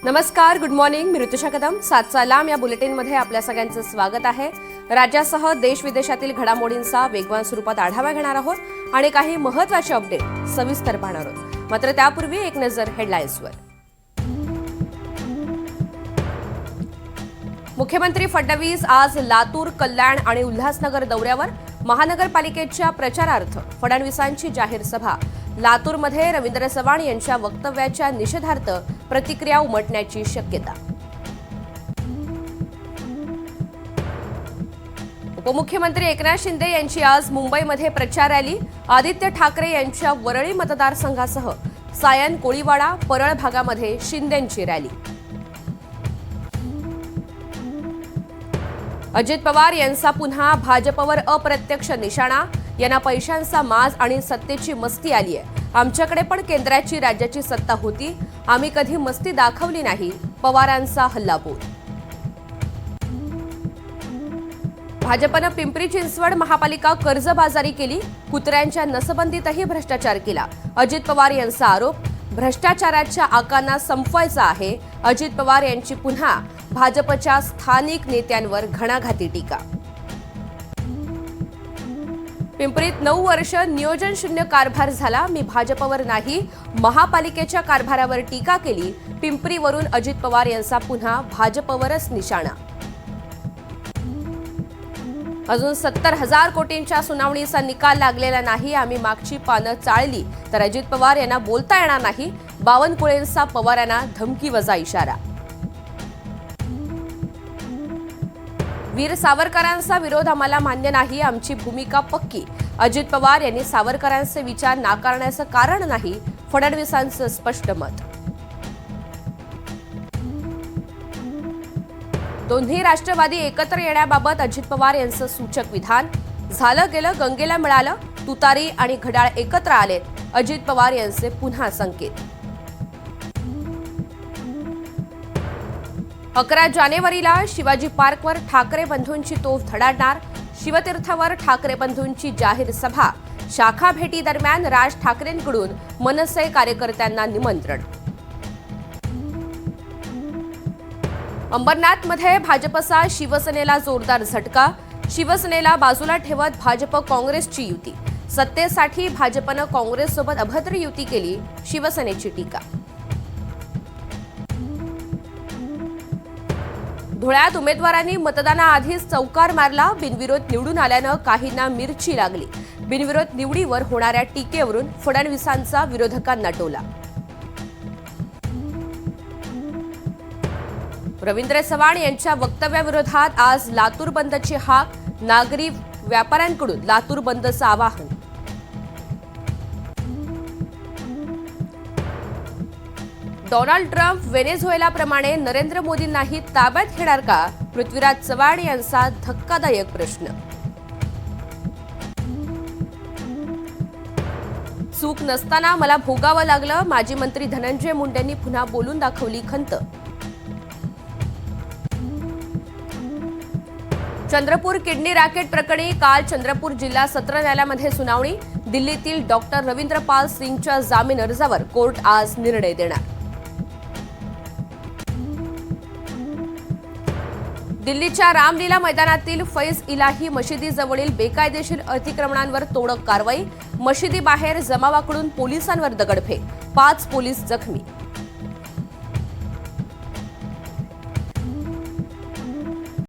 नमस्कार, good morning. मी ऋतुषा कदम. 7चा लांब या बुलेटिनमध्ये आपल्या सगळ्यांचं स्वागत आहे. राज्यासह देश विदेशातील घडामोडींचा वेगवान स्वरूपात आढावा घेणार आहोत आणि काही महत्त्वाचे अपडेट सविस्तर पाहणार आहोत. मात्र त्यापूर्वी एक नजर हेडलाईन्सवर. मुख्यमंत्री फडणवीस आज लातूर, कल्याण आणि उल्हासनगर दौऱ्यावर. महानगरपालिकेच्या प्रचारार्थ फडणवीसांची जाहीर सभा. लातूरमध्ये रवींद्र चव्हाण यांच्या वक्तव्याच्या निषेधार्थ प्रतिक्रिया उमटण्याची शक्यता. उपमुख्यमंत्री एकनाथ शिंदे यांची आज मुंबईमध्ये प्रचार रॅली. आदित्य ठाकरे यांच्या वरळी मतदारसंघासह सायन, कोळीवाडा, परळ भागामध्ये शिंदेंची रॅली. अजित पवार यांचा पुन्हा भाजपवर अप्रत्यक्ष निशाणा. यांना पैशांचा माज आणि सत्तेची मस्ती आली आहे. आमच्याकडे पण केंद्राची, राज्याची सत्ता होती. आम्ही कधी मस्ती दाखवली नाही. पवारांचा हल्लाबोल. भाजपनं पिंपरी चिंचवड महापालिका कर्जबाजारी केली. कुत्र्यांच्या नसबंदीतही भ्रष्टाचार केला. अजित पवार यांचा आरोप. भ्रष्टाचाराच्या आकांना संपवायचा आहे. अजित पवार यांची पुन्हा भाजपच्या स्थानिक नेत्यांवर घणाघाती टीका. पिंपरीत 9 वर्ष नियोजन शून्य कारभार झाला. मी भाजपवर नाही, महापालिकेच्या कारभारावर टीका केली. पिंपरीवरून अजित पवार यांचा पुन्हा भाजपवरच निशाणा. अजून 70,000 कोटींच्या सुनावणीचा निकाल लागलेला नाही. आम्ही मागची पानं चाळली तर अजित पवार यांना बोलता येणार नाही. बावनकुळेंचा पवारांना धमकीवजा इशारा. वीर सावरकरांचा विरोध आम्हाला मान्य नाही. आमची भूमिका पक्की. अजित पवार यांनी सावरकरांचे विचार नाकारण्याचं कारण नाही. फडणवीसांचं स्पष्ट मत. दोन्ही राष्ट्रवादी एकत्र येण्याबाबत अजित पवार यांचं सूचक विधान. झालं गेलं गंगेला मिळालं. तुतारी आणि घड्याळ एकत्र आलेत. अजित पवार यांचे पुन्हा संकेत. 11 जानेवारीला शिवाजी पार्कवर ठाकरे बंधूंची तोफ धडाडणार. शिवतीर्थावर ठाकरे बंधूंची जाहीर सभा. शाखा भेटी दरम्यान राज ठाकरेंकडून मनसे कार्यकर्त्यांना निमंत्रण. अंबरनाथमध्ये भाजपचा शिवसेनेला जोरदार झटका. शिवसेनेला बाजूला ठेवत भाजप काँग्रेसची युती. सत्तेसाठी भाजपनं काँग्रेससोबत अभद्र युती केली. शिवसेनेची टीका. धुळ्यात उमेदवारांनी मतदानाआधीच चौकार मारला. बिनविरोध निवडून आल्यानं काहींना मिरची लागली. बिनविरोध निवडीवर होणाऱ्या टीकेवरून फडणवीसांचा विरोधकांना टोला. रवींद्र चव्हाण यांच्या वक्तव्याविरोधात आज लातूर बंदची हाक. नागरी व्यापाऱ्यांकडून लातूर बंदचं आवाहन. डोनाल्ड ट्रम्प व्हेनेझुएलाप्रमाणे नरेंद्र मोदींनाही ताब्यात घेणार का? पृथ्वीराज चव्हाण यांचा धक्कादायक प्रश्न. चूक नसताना मला भोगावं लागलं. माजी मंत्री धनंजय मुंडेंनी पुन्हा बोलून दाखवली खंत. चंद्रपूर किडनी रॅकेट प्रकरणी काल चंद्रपूर जिल्हा सत्र न्यायालयामध्ये सुनावणी. दिल्लीतील डॉक्टर रवींद्र पाल सिंगच्या जामीन अर्जावर कोर्ट आज निर्णय देणार. दिल्लीच्या रामलीला मैदानातील फैज इलाही मशिदीजवळील बेकायदेशीर अतिक्रमणांवर तोडक कारवाई. मशिदीबाहेर जमावाकडून पोलिसांवर दगडफेक. 5 पोलीस जखमी.